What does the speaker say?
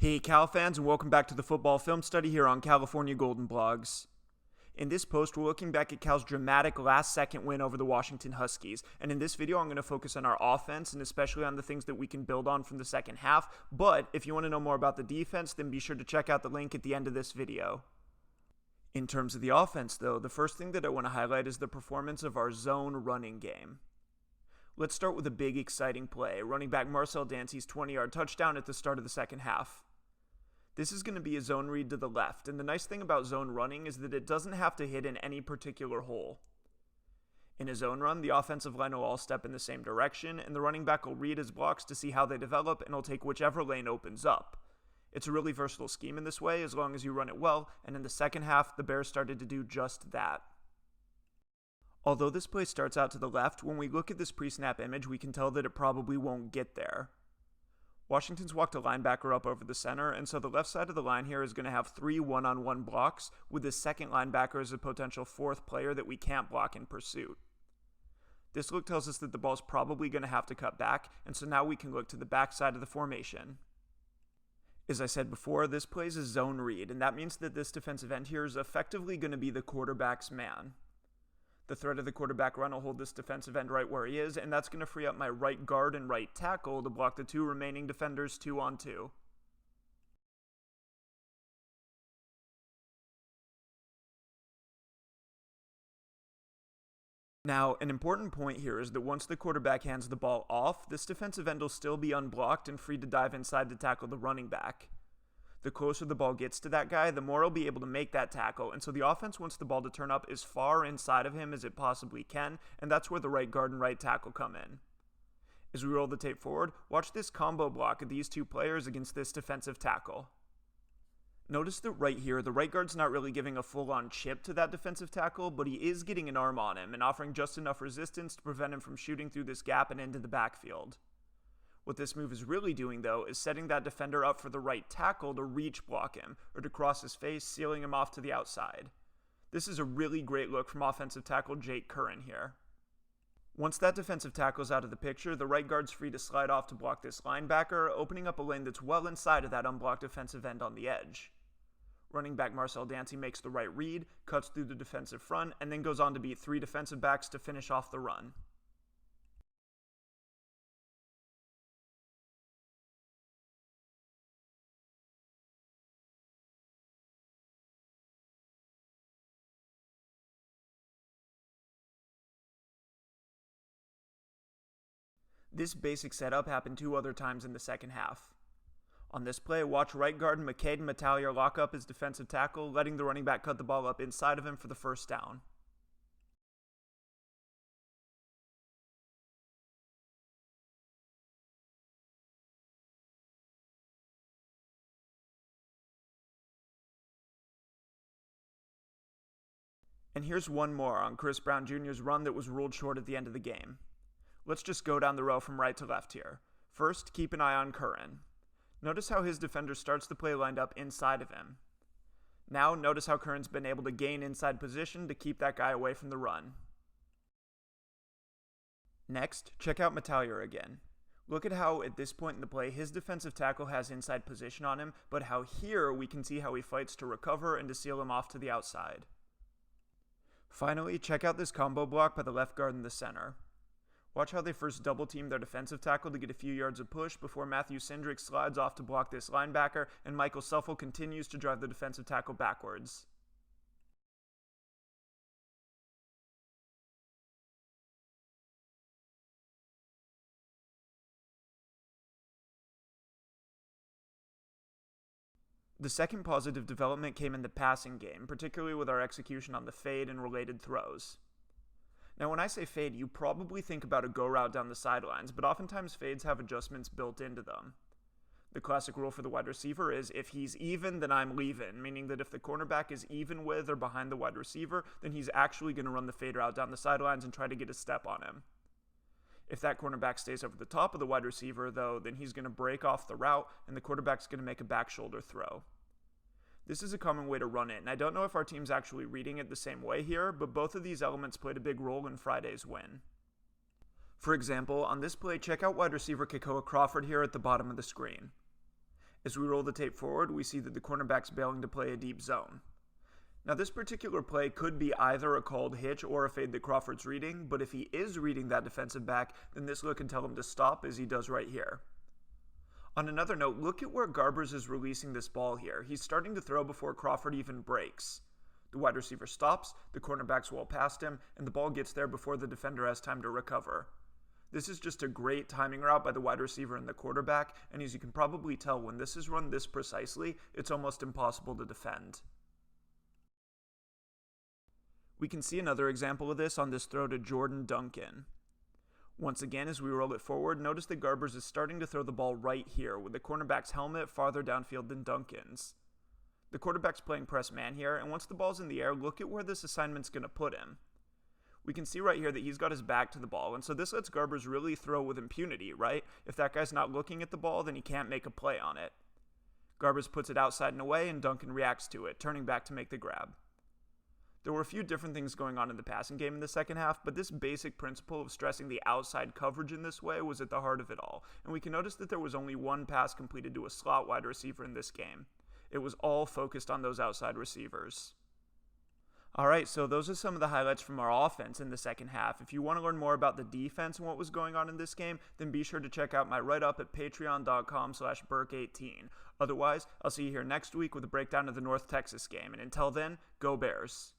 Hey Cal fans, and welcome back to the football film study here on California Golden Blogs. In this post, we're looking back at Cal's dramatic last-second win over the Washington Huskies, and in this video I'm going to focus on our offense and especially on the things that we can build on from the second half, but if you want to know more about the defense, then be sure to check out the link at the end of this video. In terms of the offense though, the first thing that I want to highlight is the performance of our zone running game. Let's start with a big exciting play, running back Marcel Dancy's 20-yard touchdown at the start of the second half. This is going to be a zone read to the left, and the nice thing about zone running is that it doesn't have to hit in any particular hole. In a zone run, the offensive line will all step in the same direction, and the running back will read his blocks to see how they develop, and he'll take whichever lane opens up. It's a really versatile scheme in this way, as long as you run it well, and in the second half, the Bears started to do just that. Although this play starts out to the left, when we look at this pre-snap image, we can tell that it probably won't get there. Washington's walked a linebacker up over the center, and so the left side of the line here is going to have 3 one-on-one blocks, with the second linebacker as a potential fourth player that we can't block in pursuit. This look tells us that the ball's probably going to have to cut back, and so now we can look to the back side of the formation. As I said before, this plays a zone read, and that means that this defensive end here is effectively going to be the quarterback's man. The threat of the quarterback run will hold this defensive end right where he is, and that's going to free up my right guard and right tackle to block the two remaining defenders 2-on-2. Now, an important point here is that once the quarterback hands the ball off, this defensive end will still be unblocked and free to dive inside to tackle the running back. The closer the ball gets to that guy, the more he'll be able to make that tackle, and so the offense wants the ball to turn up as far inside of him as it possibly can, and that's where the right guard and right tackle come in. As we roll the tape forward, watch this combo block of these two players against this defensive tackle. Notice that right here, the right guard's not really giving a full-on chip to that defensive tackle, but he is getting an arm on him and offering just enough resistance to prevent him from shooting through this gap and into the backfield. What this move is really doing, though, is setting that defender up for the right tackle to reach block him, or to cross his face, sealing him off to the outside. This is a really great look from offensive tackle Jake Curran here. Once that defensive tackle is out of the picture, the right guard's free to slide off to block this linebacker, opening up a lane that's well inside of that unblocked defensive end on the edge. Running back Marcel Dancy makes the right read, cuts through the defensive front, and then goes on to beat 3 defensive backs to finish off the run. This basic setup happened 2 other times in the second half. On this play, watch right guard McCade Metallier lock up his defensive tackle, letting the running back cut the ball up inside of him for the first down. And here's one more on Chris Brown Jr.'s run that was ruled short at the end of the game. Let's just go down the row from right to left here. First, keep an eye on Curran. Notice how his defender starts the play lined up inside of him. Now, notice how Curran's been able to gain inside position to keep that guy away from the run. Next, check out Metallier again. Look at how, at this point in the play, his defensive tackle has inside position on him, but how here we can see how he fights to recover and to seal him off to the outside. Finally, check out this combo block by the left guard in the center. Watch how they first double-team their defensive tackle to get a few yards of push before Matthew Cindric slides off to block this linebacker, and Michael Suffel continues to drive the defensive tackle backwards. The second positive development came in the passing game, particularly with our execution on the fade and related throws. Now, when I say fade, you probably think about a go route down the sidelines, but oftentimes fades have adjustments built into them. The classic rule for the wide receiver is if he's even, then I'm leaving, meaning that if the cornerback is even with or behind the wide receiver, then he's actually going to run the fade route down the sidelines and try to get a step on him. If that cornerback stays over the top of the wide receiver, though, then he's going to break off the route, and the quarterback's going to make a back shoulder throw. This is a common way to run it, and I don't know if our team's actually reading it the same way here, but both of these elements played a big role in Friday's win. For example, on this play, check out wide receiver Kekoa Crawford here at the bottom of the screen. As we roll the tape forward, we see that the cornerback's bailing to play a deep zone. Now this particular play could be either a called hitch or a fade that Crawford's reading, but if he is reading that defensive back, then this look can tell him to stop, as he does right here. On another note, look at where Garbers is releasing this ball here. He's starting to throw before Crawford even breaks. The wide receiver stops, the cornerback's well past him, and the ball gets there before the defender has time to recover. This is just a great timing route by the wide receiver and the quarterback, and as you can probably tell, when this is run this precisely, it's almost impossible to defend. We can see another example of this on this throw to Jordan Duncan. Once again, as we roll it forward, notice that Garbers is starting to throw the ball right here, with the cornerback's helmet farther downfield than Duncan's. The quarterback's playing press man here, and once the ball's in the air, look at where this assignment's going to put him. We can see right here that he's got his back to the ball, and so this lets Garbers really throw with impunity, right? If that guy's not looking at the ball, then he can't make a play on it. Garbers puts it outside and away, and Duncan reacts to it, turning back to make the grab. There were a few different things going on in the passing game in the second half, but this basic principle of stressing the outside coverage in this way was at the heart of it all, and we can notice that there was only one pass completed to a slot wide receiver in this game. It was all focused on those outside receivers. Alright, so those are some of the highlights from our offense in the second half. If you want to learn more about the defense and what was going on in this game, then be sure to check out my write-up at patreon.com/Burke18. Otherwise, I'll see you here next week with a breakdown of the North Texas game, and until then, go Bears!